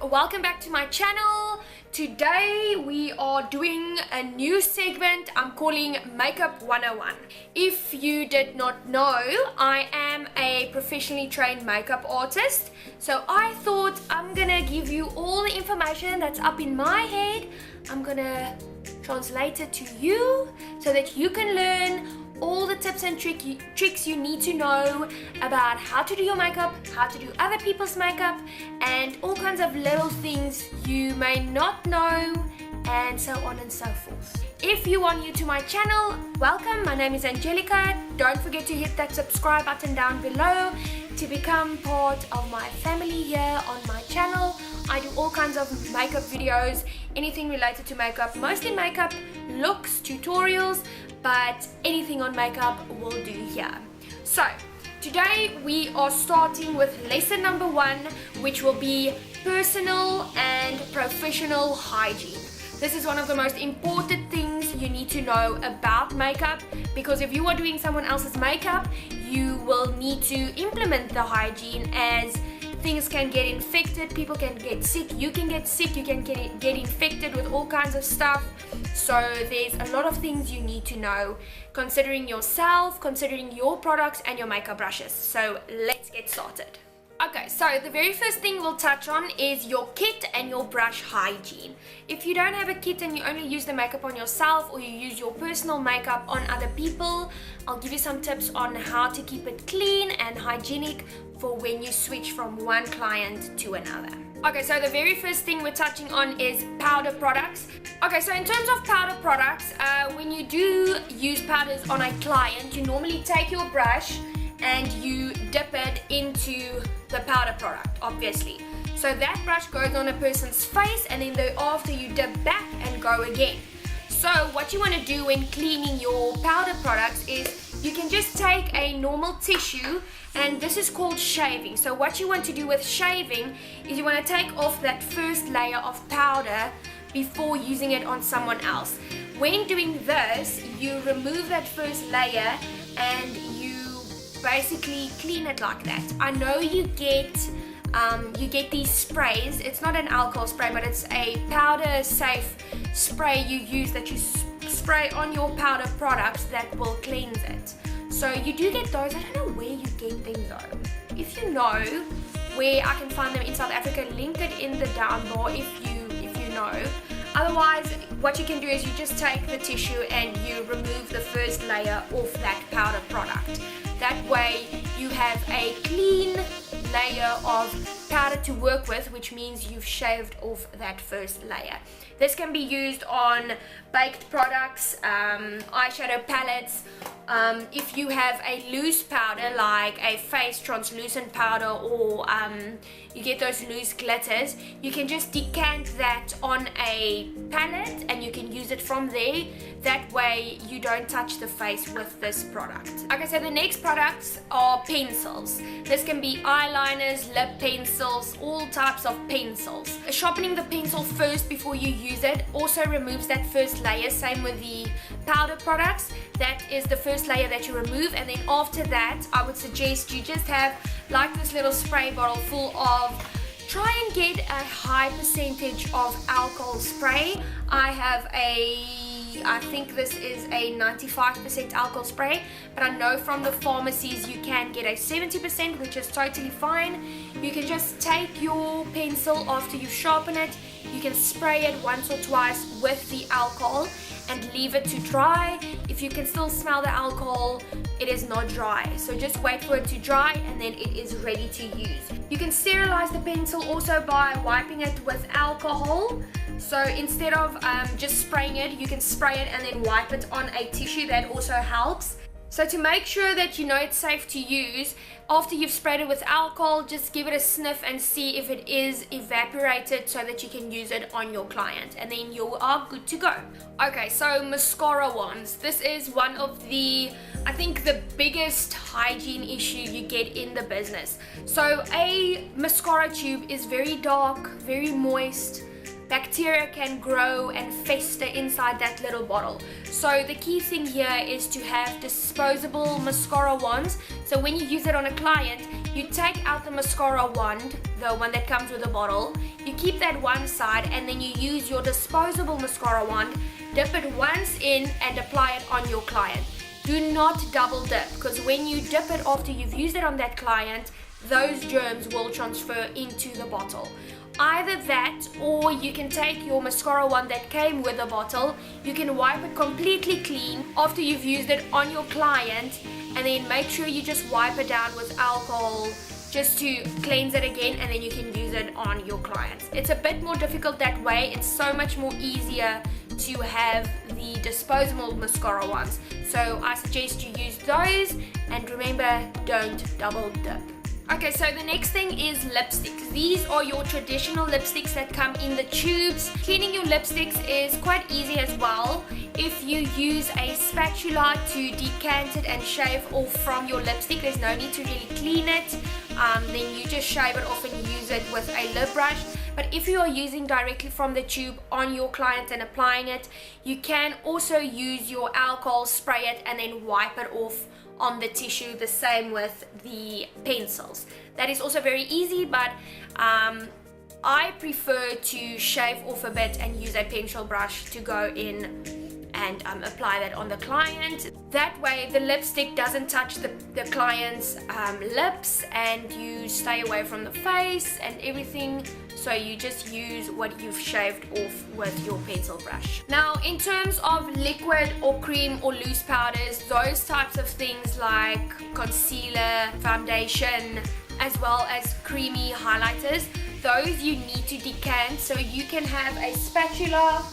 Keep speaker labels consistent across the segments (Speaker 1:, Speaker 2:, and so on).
Speaker 1: welcome back to my channel. Today we are doing a new segment I'm calling Makeup 101. If you did not know, I am a professionally trained makeup artist, so I thought I'm gonna give you all the information that's up in my head. I'm gonna translate it to you so that you can learn all the tips and tricks you need to know about how to do your makeup, how to do other people's makeup, and all kinds of little things you may not know, and so on and so forth. If you are new to my channel, welcome. My name is Angelica. Don't forget to hit that subscribe button down below to become part of my family here on my channel. I do all kinds of makeup videos, anything related to makeup, mostly makeup, looks, tutorials, but anything on makeup will do here. So today we are starting with lesson number 1, which will be personal and professional hygiene. This is one of the most important things you need to know about makeup, because if you are doing someone else's makeup, you will need to implement the hygiene, as things can get infected, people can get sick, you can get sick, you can get infected with all kinds of stuff. So there's a lot of things you need to know, considering yourself, considering your products and your makeup brushes. So let's get started. Okay, so the very first thing we'll touch on is your kit and your brush hygiene. If you don't have a kit and you only use the makeup on yourself, or you use your personal makeup on other people, I'll give you some tips on how to keep it clean and hygienic for when you switch from one client to another. Okay, so the very first thing we're touching on is powder products. Okay, so in terms of powder products, when you do use powders on a client, you normally take your brush and you dip it into the powder product, obviously. So that brush goes on a person's face, and then thereafter you dip back and go again. So what you want to do when cleaning your powder products is you can just take a normal tissue, and this is called shaving. So what you want to do with shaving is you want to take off that first layer of powder before using it on someone else. When doing this, you remove that first layer and you basically clean it like that. I know you get these sprays. It's not an alcohol spray, but it's a powder safe spray you use that you spray on your powder products that will cleanse it. So you do get those. I don't know where you get them though. If you know where I can find them in South Africa, link it in the down bar if you know. Otherwise, what you can do is you just take the tissue and you remove the first layer off that powder product. That way you have a clean layer of powder to work with, which means you've shaved off that first layer. This can be used on baked products, eyeshadow palettes. If you have a loose powder like a face translucent powder, or you get those loose glitters, you can just decant that on a palette and you can use it from there. That way you don't touch the face with this product. Okay, so the next products are pencils. This can be eyeliners, lip pencils, all types of pencils. Sharpening the pencil first before you use it also removes that first layer. Same with the powder products. That is the first layer that you remove, and then after that I would suggest you just have like this little spray bottle full of, try and get a high percentage of alcohol spray. I think this is a 95% alcohol spray, but I know from the pharmacies you can get a 70%, which is totally fine. You can just take your pencil after you sharpen it, you can spray it once or twice with the alcohol and leave it to dry. If you can still smell the alcohol, it is not dry. So just wait for it to dry and then it is ready to use. You can sterilize the pencil also by wiping it with alcohol. So instead of just spraying it, you can spray it and then wipe it on a tissue. That also helps. So to make sure that you know it's safe to use, after you've sprayed it with alcohol, just give it a sniff and see if it is evaporated so that you can use it on your client, and then you are good to go. Okay, so mascara wands. This is one of the, I think, the biggest hygiene issue you get in the business. So a mascara tube is very dark, very moist. Bacteria can grow and fester inside that little bottle. So the key thing here is to have disposable mascara wands. So when you use it on a client, you take out the mascara wand, the one that comes with a bottle, you keep that one side, and then you use your disposable mascara wand, dip it once in and apply it on your client. Do not double dip, because when you dip it after you've used it on that client, those germs will transfer into the bottle. Either that, or you can take your mascara wand that came with the bottle, you can wipe it completely clean after you've used it on your client, and then make sure you just wipe it down with alcohol just to cleanse it again, and then you can use it on your clients. It's a bit more difficult that way. It's so much more easier to have the disposable mascara ones. So I suggest you use those, and remember, don't double dip. Okay, so the next thing is lipsticks. These are your traditional lipsticks that come in the tubes. Cleaning your lipsticks is quite easy as well. If you use a spatula to decant it and shave off from your lipstick, there's no need to really clean it. Then you just shave it off and use it with a lip brush. But if you are using directly from the tube on your client and applying it, you can also use your alcohol, spray it, and then wipe it off on the tissue, the same with the pencils. That is also very easy, but I prefer to shave off a bit and use a pencil brush to go in and apply that on the client. That way the lipstick doesn't touch the client's lips, and you stay away from the face and everything. So you just use what you've shaved off with your pencil brush. Now, in terms of liquid or cream or loose powders, those types of things like concealer, foundation, as well as creamy highlighters, those you need to decant. So you can have a spatula.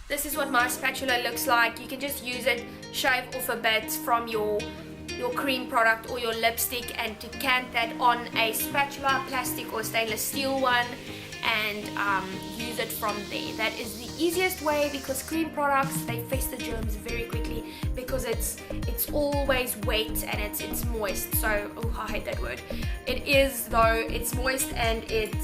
Speaker 1: This is what my spatula looks like. You can just use it, shave off a bit from your cream product or your lipstick, and decant that on a spatula, plastic or stainless steel one, and use it from there. That is the easiest way, because cream products, they fester germs very quickly because it's always wet and it's moist. So, oh, I hate that word. It is, though, it's moist and it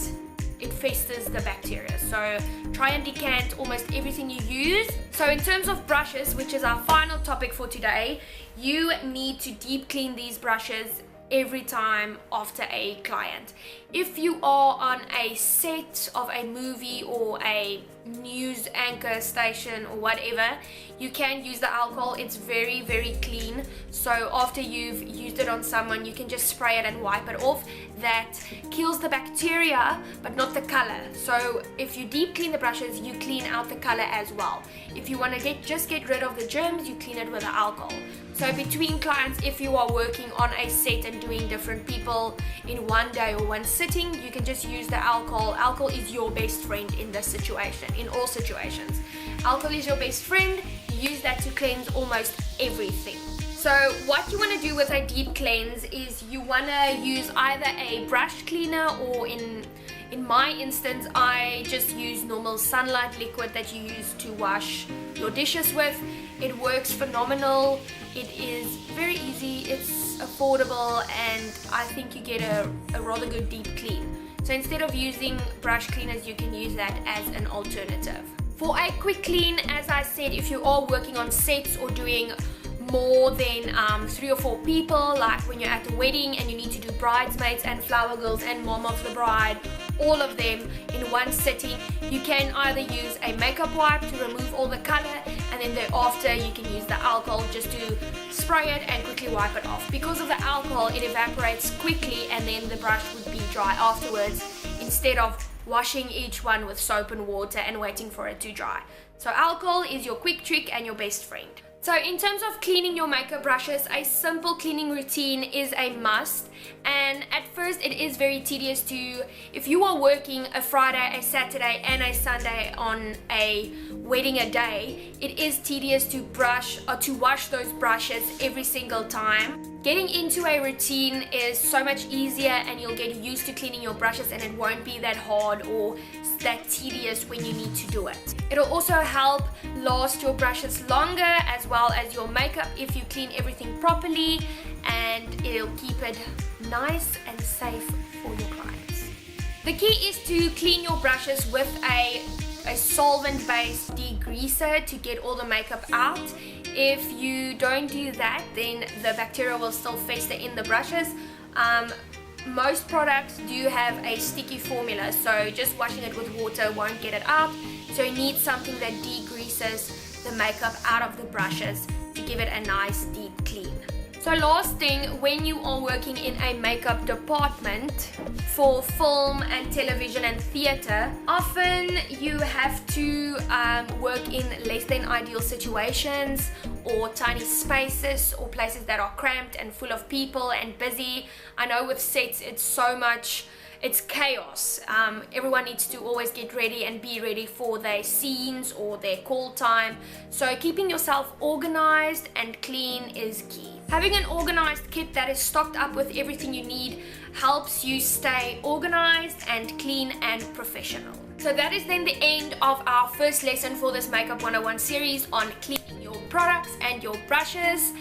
Speaker 1: festers the bacteria. So try and decant almost everything you use. So in terms of brushes, which is our final topic for today, you need to deep clean these brushes every time after a client. If you are on a set of a movie or a news anchor station or whatever, you can use the alcohol. It's very, very clean. So after you've used it on someone, you can just spray it and wipe it off. That kills the bacteria but not the color. So if you deep clean the brushes, you clean out the color as well. If you want to just get rid of the germs, you clean it with the alcohol. So between clients, if you are working on a set and doing different people in one day or one sitting, you can just use the alcohol. Alcohol is your best friend in this situation, in all situations. Alcohol is your best friend. You use that to cleanse almost everything. So what you want to do with a deep cleanse is you want to use either a brush cleaner, or in my instance, I just use normal sunlight liquid that you use to wash your dishes with. It works phenomenal. It is very easy, it's affordable, and I think you get a rather good deep clean. So instead of using brush cleaners, you can use that as an alternative. For a quick clean, as I said, if you are working on sets or doing more than 3 or 4 people, like when you're at a wedding and you need to do bridesmaids and flower girls and mom of the bride, all of them in one sitting, you can either use a makeup wipe to remove all the color, and then thereafter you can use the alcohol just to spray it and quickly wipe it off. Because of the alcohol, it evaporates quickly, and then the brush would be dry afterwards, instead of washing each one with soap and water and waiting for it to dry. So alcohol is your quick trick and your best friend. So in terms of cleaning your makeup brushes, a simple cleaning routine is a must. And at first it is very tedious to, if you are working a Friday, a Saturday and a Sunday on a wedding a day, it is tedious to brush or to wash those brushes every single time. Getting into a routine is so much easier, and you'll get used to cleaning your brushes, and it won't be that hard or that tedious when you need to do it. It'll also help last your brushes longer, as well as your makeup, if you clean everything properly, and it'll keep it nice and safe for your clients. The key is to clean your brushes with a solvent-based degreaser to get all the makeup out. If you don't do that, then the bacteria will still fester in the brushes. Most products do have a sticky formula, so just washing it with water won't get it out. So you need something that degreases the makeup out of the brushes to give it a nice deep clean. So last thing, when you are working in a makeup department for film and television and theater, often you have to work in less than ideal situations or tiny spaces or places that are cramped and full of people and busy. I know with sets it's so much, it's chaos. Everyone needs to always get ready and be ready for their scenes or their call time. So keeping yourself organized and clean is key. Having an organized kit that is stocked up with everything you need helps you stay organized and clean and professional. So that is then the end of our first lesson for this Makeup 101 series on cleaning your products and your brushes.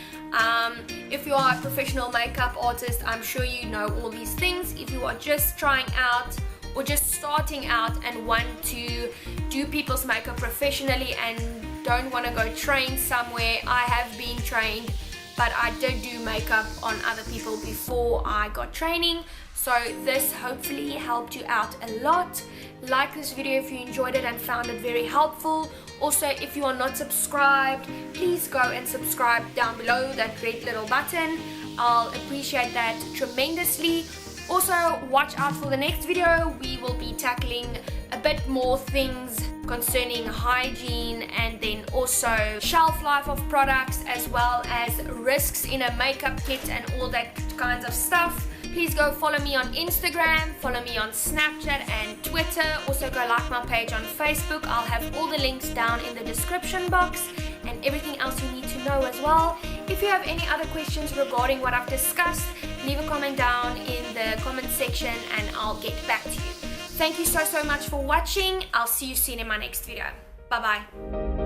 Speaker 1: If you are a professional makeup artist, I'm sure you know all these things. If you are just trying out or just starting out and want to do people's makeup professionally and don't want to go train somewhere, I have been trained, but I did do makeup on other people before I got training. So this hopefully helped you out a lot. Like this video if you enjoyed it and found it very helpful. Also, if you are not subscribed, please go and subscribe down below that red little button. I'll appreciate that tremendously. Also, watch out for the next video. We will be tackling a bit more things concerning hygiene and then also shelf life of products, as well as risks in a makeup kit and all that kinds of stuff. Please go follow me on Instagram, follow me on Snapchat and Twitter. Also go like my page on Facebook. I'll have all the links down in the description box and everything else you need to know as well. If you have any other questions regarding what I've discussed, leave a comment down in the comment section and I'll get back to you. Thank you so much for watching. I'll see you soon in my next video. Bye bye.